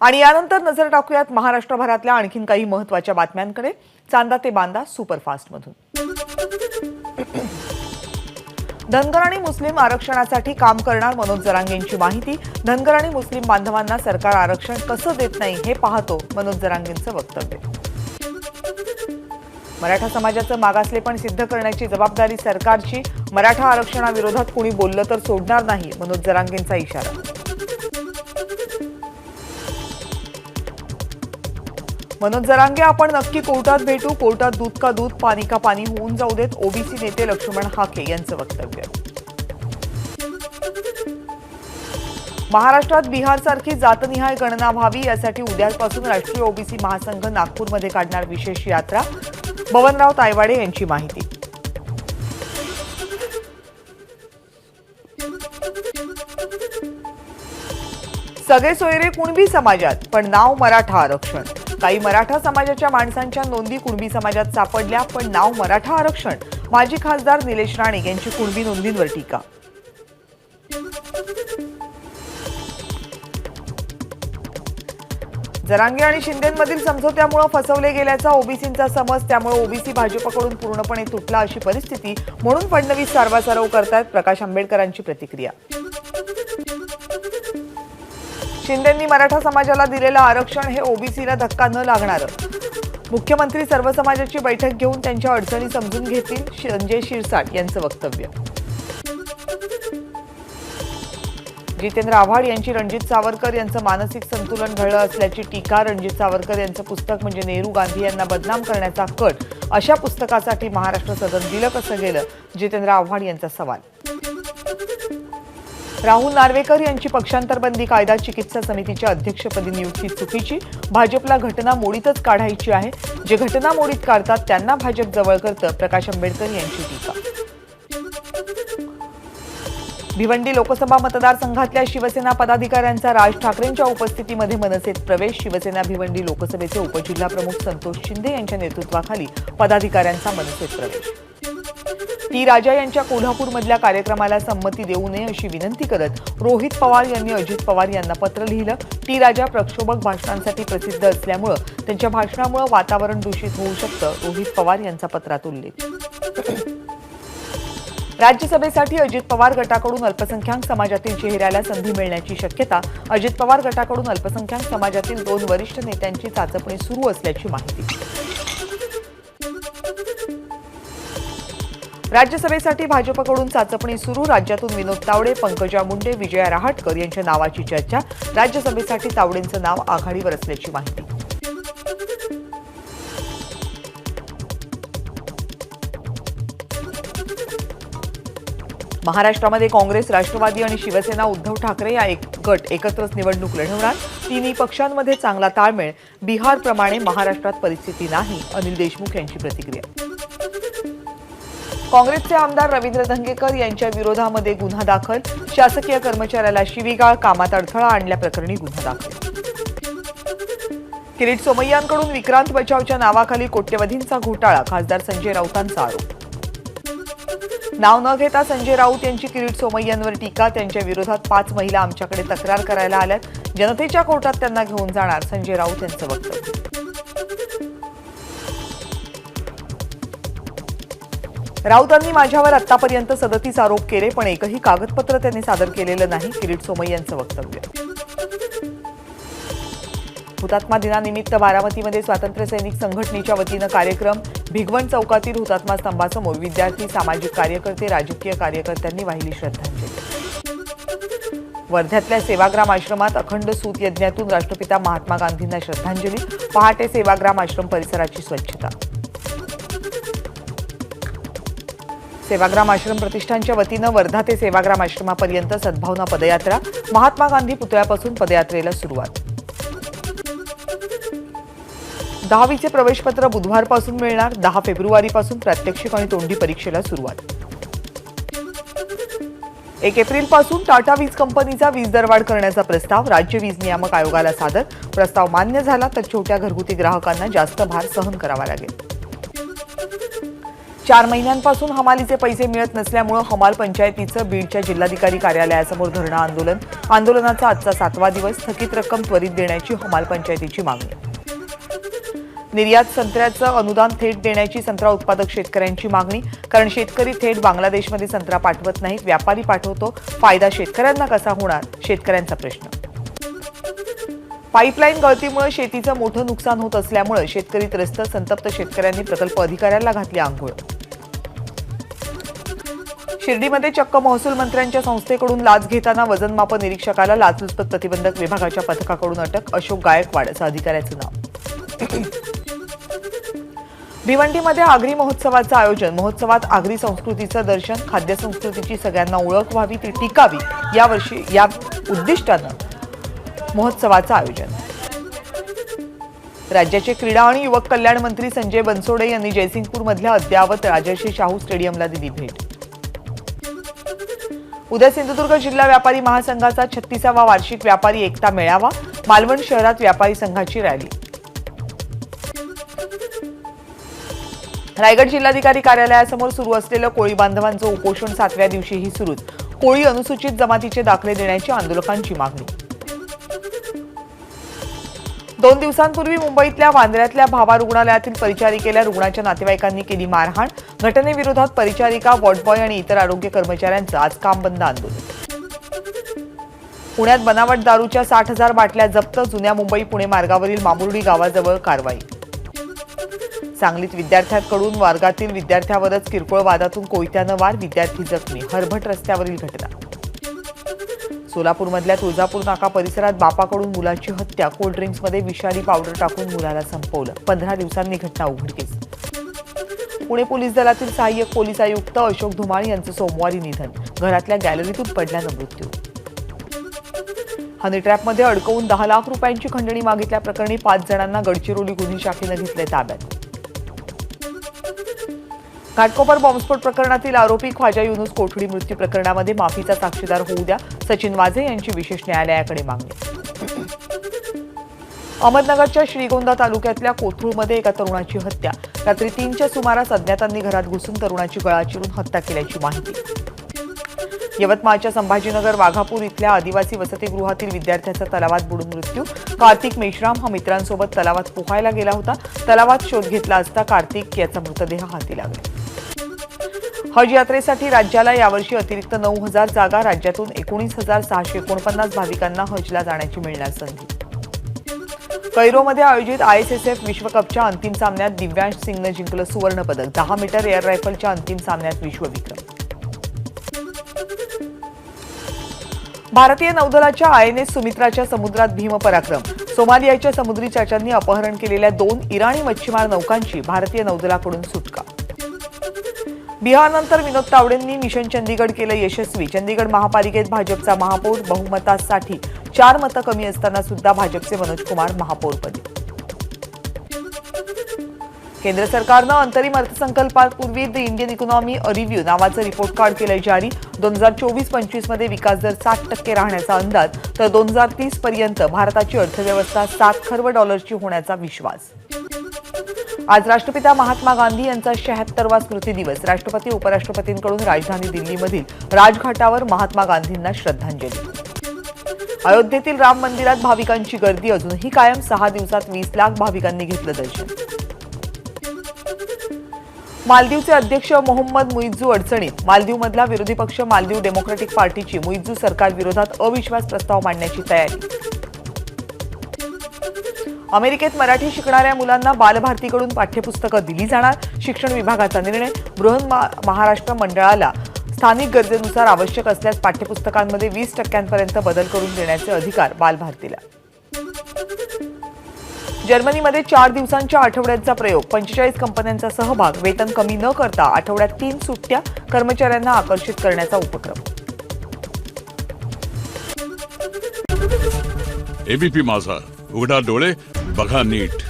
आणि यानंतर नजर टाकूयात महाराष्ट्रभरातल्या आणखीन काही महत्त्वाच्या बातम्यांकडे। चांदा ते बांदा सुपरफास्ट मधून। धनगर आणि मुस्लिम आरक्षणासाठी काम करणार मनोज जरांगेंची माहिती। धनगर आणि मुस्लिम बांधवांना सरकार आरक्षण कसं देत नाही हे पाहतो मनोज जरांगेंचं वक्तव्य। मराठा समाजाचं मागासलेपण सिद्ध करण्याची जबाबदारी सरकारची। मराठा आरक्षणाविरोधात कोणी बोललं तर सोडणार नाही, मनोज जरांगेंचा इशारा। मनोज जरांगे आपण नक्की कोर्टात भेटू, कोर्टात दूध का दूध पानी का पानी होऊन जाऊ देत, ओबीसी नेते लक्ष्मण हाके यांचं वक्तव्य। महाराष्ट्रात बिहारसारखी जातनिहाय गणना व्हावी यासाठी उद्यापासून राष्ट्रीय ओबीसी महासंघ नागपूरमध्ये काढणार विशेष यात्रा। बबनराव तायवाडे यांची माहिती। सगळे सोयरे कुणबी समाजात पण नाव मराठा आरक्षण। काही मराठा समाजाच्या माणसांच्या नोंदी कुणबी समाजात सापडल्या पण नाव मराठा आरक्षण। माजी खासदार निलेश राणे यांची कुणबी नोंदींवर टीका। जरांगे आणि शिंदेंमधील समझोत्यामुळे फसवले गेल्याचा ओबीसींचा समज, त्यामुळे ओबीसी भाजपकडून पूर्णपणे तुटला अशी परिस्थिती, म्हणून फडणवीस सारवासारव करतायत, प्रकाश आंबेडकरांची प्रतिक्रिया। शिंदेंनी मराठा समाजाला दिलेलं आरक्षण हे ओबीसीला धक्का न लागणार। मुख्यमंत्री सर्व समाजाची बैठक घेऊन त्यांच्या अडचणी समजून घेतील, संजय शिरसाट यांचं वक्तव्य। जितेंद्र आव्हाड यांची रणजित सावरकर यांचं मानसिक संतुलन ढळलं असल्याची टीका। रणजित सावरकर यांचं पुस्तक म्हणजे नेहरू गांधी यांना बदनाम करण्याचा कट, अशा पुस्तकासाठी महाराष्ट्र सदन दिलं कसं गेलं, जितेंद्र आव्हाड यांचा सवाल। राहुल नार्वेकर यांची पक्षांतरबंदी कायदा चिकित्सा समितीच्या अध्यक्षपदी नियुक्ती चुकीची। भाजपला घटना मोडीतच काढायची आहे, जे घटना मोडीत काढतात त्यांना भाजप जवळ करतं, प्रकाश आंबेडकर यांची टीका। भिवंडी लोकसभा मतदारसंघातल्या शिवसेना पदाधिकाऱ्यांचा राज ठाकरेंच्या उपस्थितीमध्ये मनसेत प्रवेश। शिवसेना भिवंडी लोकसभेचे उपजिल्हा प्रमुख संतोष शिंदे यांच्या नेतृत्वाखाली पदाधिकाऱ्यांचा मनसेत प्रवेश। टी राजा यांच्या कोल्हापूरमधल्या कार्यक्रमाला संमती देऊ नये अशी विनंती करत रोहित पवार यांनी अजित पवार यांना पत्र लिहिलं। टी राजा प्रक्षोभक भाषणांसाठी प्रसिद्ध असल्यामुळे त्यांच्या भाषणामुळे वातावरण दूषित होऊ शकतं, रोहित पवार यांचा पत्रात उल्लेख। राज्यसभेसाठी अजित पवार गटाकडून अल्पसंख्याक समाजातील चेहऱ्याला संधी मिळण्याची शक्यता। अजित पवार गटाकडून अल्पसंख्याक समाजातील 2 वरिष्ठ नेत्यांची चाचपणी सुरू असल्याची माहिती। राज्यसभेसाठी भाजपकडून चाचपणी सुरू। राज्यातून विनोद तावडे, पंकजा मुंडे, विजया रहाटकर यांच्या नावाची चर्चा। राज्यसभेसाठी तावडेंचं नाव आघाडीवर असल्याची माहिती। महाराष्ट्रामध्ये काँग्रेस, राष्ट्रवादी आणि शिवसेना उद्धव ठाकरे या गट एकत्रच निवडणूक लढवणार। तिन्ही पक्षांमध्ये चांगला ताळमेळ। बिहारप्रमाणे महाराष्ट्रात परिस्थिती नाही, अनिल देशमुख यांची प्रतिक्रिया। काँग्रेसचे आमदार रवींद्र धंगेकर यांच्या विरोधामध्ये गुन्हा दाखल। शासकीय कर्मचाऱ्याला शिवीगाळ, कामात अडथळा आणल्याप्रकरणी गुन्हा दाखल। किरीट सोमय्यांकडून विक्रांत बचावच्या नावाखाली कोट्यवधींचा घोटाळा, खासदार संजय राऊतांचा आरोप। नाव न घेता संजय राऊत यांची किरीट सोमय्यांवर टीका। त्यांच्या विरोधात 5 महिला आमच्याकडे तक्रार करायला आल्यात, जनतेच्या कोर्टात त्यांना घेऊन जाणार, संजय राऊत यांचं वक्तव्य। राऊतांनी माझ्यावर आतापर्यंत 37 आरोप केले, पण एकही कागदपत्र त्यांनी सादर केलेलं नाही, किरीट सोमय्यांचं वक्तव्य। हुतात्मा दिनानिमित्त बारामतीमध्ये स्वातंत्र्य सैनिक संघटनेच्या वतीनं कार्यक्रम। भिगवण चौकातील हुतात्मा स्तंभासमोर विद्यार्थी, सामाजिक कार्यकर्ते, राजकीय कार्यकर्त्यांनी वाहिली श्रद्धांजली। वर्ध्यातल्या सेवाग्राम आश्रमात अखंड सूत यज्ञातून राष्ट्रपिता महात्मा गांधींना श्रद्धांजली। पहाटे सेवाग्राम आश्रम परिसराची स्वच्छता। सेवाग्राम आश्रम प्रतिष्ठानच्या वतीनं वर्धा ते सेवाग्राम आश्रमापर्यंत सद्भावना पदयात्रा। महात्मा गांधी पुतळ्यापासून पदयात्रेला सुरुवात। 10वीचे प्रवेशपत्र बुधवारपासून मिळणार। 10 फेब्रुवारीपासून प्रात्यक्षिक आणि तोंडी परीक्षेला सुरुवात। 1 एप्रिलपासून टाटा वीज कंपनीचा वीज दरवाढ करण्याचा प्रस्ताव राज्य वीज नियामक आयोगाला सादर। प्रस्ताव मान्य झाला तर छोट्या घरगुती ग्राहकांना जास्त भार सहन करावा लागेल। 4 महिन्यांपासून हमालीचे पैसे मिळत नसल्यामुळे हमाल पंचायतीचं बीडच्या जिल्हाधिकारी कार्यालयासमोर धरणं आंदोलन. आंदोलनाचा आजचा 7वा दिवस. थकीत रक्कम त्वरित देण्याची हमाल पंचायतीची मागणी. निर्यात संत्र्याचं अनुदान थेट देण्याची संत्रा उत्पादक शेतकऱ्यांची मागणी. कारण शेतकरी थेट बांगलादेशमध्ये संत्रा पाठवत नाहीत, व्यापारी पाठवतो. फायदा शेतकऱ्यांना कसा होणार, शेतकऱ्यांचा प्रश्न. पाईपलाईन गळतीमुळे शेतीचं मोठं नुकसान होत असल्यामुळे शेतकरी त्रस्त. संतप्त शेतकऱ्यांनी प्रकल्प अधिकाऱ्यांना घातली आंघोळ. शिर्डीमध्ये चक्क महसूल मंत्र्यांच्या संस्थेकडून लाच घेताना वजनमापन निरीक्षकाला लाचलुचपत प्रतिबंधक विभागाच्या पथकाकडून अटक. अशोक गायकवाड असं अधिकाऱ्याचं नाव. भिवंडीमध्ये आगरी महोत्सवाचं आयोजन. महोत्सवात आगरी संस्कृतीचं दर्शन, खाद्य संस्कृतीची सगळ्यांना ओळख व्हावी, ती टिकावी यावर्षी या उद्दिष्टानं महोत्सवाचं आयोजन. राज्याचे क्रीडा आणि युवक कल्याण मंत्री संजय बनसोडे यांनी जयसिंगपूरमधल्या अद्ययावत राजर्षी शाहू स्टेडियमला दिली भेट. उद्या सिंधुदुर्ग जिल्हा व्यापारी महासंघाचा 36वा वार्षिक व्यापारी एकता मेळावा. मालवण शहरात व्यापारी संघाची रॅली. रायगड जिल्हाधिकारी कार्यालयासमोर सुरू असलेलं कोळी बांधवांचं उपोषण 7व्या दिवशीही सुरूच. कोळी अनुसूचित जमातीचे दाखले देण्याची आंदोलकांची मागणी. 2 दिवसांपूर्वी मुंबईतल्या वांद्र्यातल्या भाभा रुग्णालयातील परिचारिकेला रुग्णाच्या नातेवाईकांनी केली मारहाण. घटनेविरोधात परिचारिका, वॉर्डबॉय आणि इतर आरोग्य कर्मचाऱ्यांचं आज काम बंद आंदोलन. पुण्यात बनावट दारूच्या 60,000 बाटल्या जप्त. जुन्या मुंबई पुणे मार्गावरील मामुर्डी गावाजवळ कारवाई. सांगलीत विद्यार्थ्यांकडून वर्गातील विद्यार्थ्यावरच किरकोळ वादातून कोयत्यानं वार. विद्यार्थी जखमी. हरभट रस्त्यावरील घटना. सोलापूरमधल्या तुळजापूर नाका परिसरात बापाकडून मुलाची हत्या. कोल्ड ड्रिंक्समध्ये विषारी पावडर टाकून मुलाला संपवलं. 15 दिवसांनी घटना उघडकीस. पुणे पोलीस दलातील सहाय्यक पोलीस आयुक्त अशोक धुमाळ यांचं सोमवारी निधन. घरातल्या गॅलरीतून पडल्यानं मृत्यू. हनी ट्रॅपमध्ये अडकवून 10 लाख रुपयांची खंडणी मागितल्याप्रकरणी 5 जणांना गडचिरोली गुन्हे शाखेनं घेतले ताब्यात. घाटकोपर बॉम्बस्फोट प्रकरणातील आरोपी ख्वाजा युनुस कोठडी मृत्यू प्रकरणामध्ये माफीचा साक्षीदार होऊ द्या. सचिन वाझे यांची विशेष न्यायालयाकडे मागणी. अहमदनगरच्या श्रीगोंदा तालुक्यातल्या कोथरूडमध्ये एका तरुणाची हत्या. रात्री 3च्या सुमारास अज्ञातांनी घरात घुसून तरुणाची गळा चिरून हत्या केल्याची माहिती. यवतमाळच्या संभाजीनगर वाघापूर इथल्या आदिवासी वसतिगृहातील विद्यार्थ्याचा तलावात बुडून मृत्यू. कार्तिक मेश्राम हा मित्रांसोबत तलावात पोहायला गेला होता. तलावात शोध घेतला असता कार्तिक याचा मृतदेह हाती लागला. हज यात्रेसाठी राज्याला यावर्षी अतिरिक्त 9,000 जागा. राज्यातून 19,649 भाविकांना हजला जाण्याची मिळणार संधी. कैरोमध्ये आयोजित ISSF विश्वकपच्या अंतिम सामन्यात दिव्यांश सिंगनं जिंकलं सुवर्णपदक. 10 मीटर एअर रायफलच्या अंतिम सामन्यात विश्वविक्रम. भारतीय नौदलाच्या INS सुमित्राच्या समुद्रात भीमपराक्रम. सोमालियाच्या समुद्री चाच्यांनी अपहरण केलेल्या 2 इराणी मच्छीमार नौकांची भारतीय नौदलाकडून सुटका. बिहारनंतर विनोद तावडेंनी मिशन चंदीगड केलं यशस्वी. चंदीगड महापालिकेत भाजपचा महापौर. बहुमतासाठी 4 मतं कमी असताना सुद्धा भाजपचे मनोज कुमार महापौरपदी. केंद्र सरकारनं अंतरिम अर्थसंकल्पापूर्वी द इंडियन इकॉनॉमी रिव्ह्यू नावाचं रिपोर्ट कार्ड केलं जारी. 2024-25 मध्ये विकास दर 60% राहण्याचा अंदाज, तर 2030 पर्यंत भारताची अर्थव्यवस्था 7 खर्व डॉलरची होण्याचा विश्वास. आज राष्ट्रपिता महात्मा गांधी यांचा 76वा स्मृती दिवस. राष्ट्रपती उपराष्ट्रपतींकडून राजधानी दिल्लीमधील राजघाटावर महात्मा गांधींना श्रद्धांजली. अयोध्येतील राम मंदिरात भाविकांची गर्दी अजूनही कायम. 6 दिवसात 20 लाख भाविकांनी घेतलं दर्शन. मालदीवचे अध्यक्ष मोहम्मद मुइझ्झू अडचणीत. मालदीवमधला विरोधी पक्ष मालदीव डेमोक्रॅटिक पार्टीची मुइझ्झू सरकारविरोधात अविश्वास प्रस्ताव मांडण्याची तयारी. अमेरिकेत मराठी शिकणाऱ्या मुलांना बालभारतीकडून पाठ्यपुस्तकं दिली जाणार. शिक्षण विभागाचा निर्णय. बृहन महाराष्ट्र मंडळाला स्थानिक गरजेनुसार आवश्यक असल्यास पाठ्यपुस्तकांमध्ये 20% बदल करून देण्याचे अधिकार बालभारतीला. जर्मनीमध्ये 4 दिवसांच्या आठवड्याचा प्रयोग. 45 कंपन्यांचा सहभाग. वेतन कमी न करता आठवड्यात 3 सुट्ट्या. कर्मचाऱ्यांना आकर्षित करण्याचा उपक्रम. एबीपी माझा, उघडा डोळे बघा नीट.